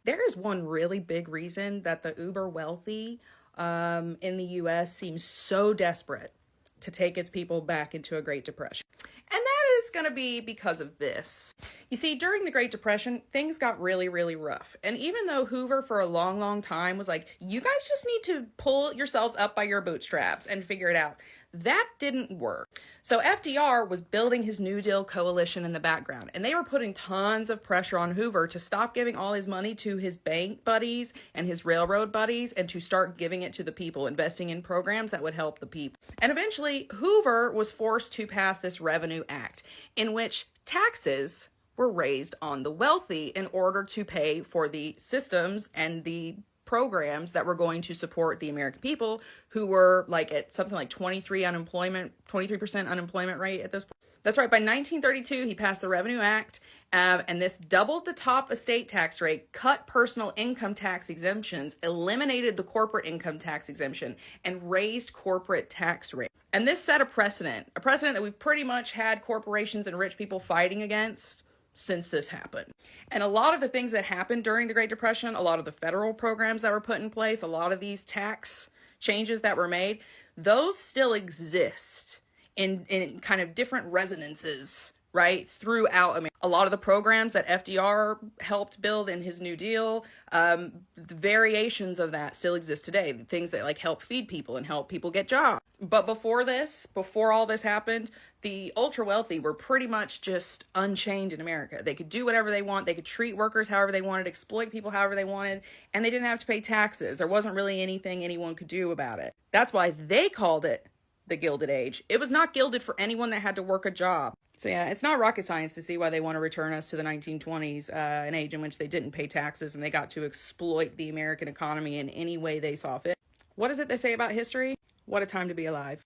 There is one really big reason that the uber wealthy in the US seems so desperate to take its people back into a Great Depression. And that is going to be because of this. You see, during the Great Depression, things got really, really rough. And even though Hoover for a long, long time was like, you guys just need to pull yourselves up by your bootstraps and figure it out, that didn't work. So FDR was building his New Deal coalition in the background, and they were putting tons of pressure on Hoover to stop giving all his money to his bank buddies and his railroad buddies and to start giving it to the people, investing in programs that would help the people. And eventually, Hoover was forced to pass this Revenue Act, in which taxes were raised on the wealthy in order to pay for the systems and the programs that were going to support the American people, who were like at something like 23% unemployment rate at this point. That's right. By 1932, he passed the Revenue Act, and this doubled the top estate tax rate, cut personal income tax exemptions, eliminated the corporate income tax exemption, and raised corporate tax rate. And this set a precedent that we've pretty much had corporations and rich people fighting against since this happened. And a lot of the things that happened during the Great Depression, a lot of the federal programs that were put in place, a lot of these tax changes that were made, those still exist in kind of different resonances, right, throughout America. A lot of the programs that FDR helped build in his New Deal, the variations of that still exist today. Things that like help feed people and help people get jobs. But before all this happened, the ultra wealthy were pretty much just unchained in America. They could do whatever they want. They could treat workers however they wanted, exploit people however they wanted, and they didn't have to pay taxes. There wasn't really anything anyone could do about it. That's why they called it the Gilded Age. It was not gilded for anyone that had to work a job. So yeah, it's not rocket science to see why they want to return us to the 1920s, an age in which they didn't pay taxes and they got to exploit the American economy in any way they saw fit. What is it they say about history? What a time to be alive.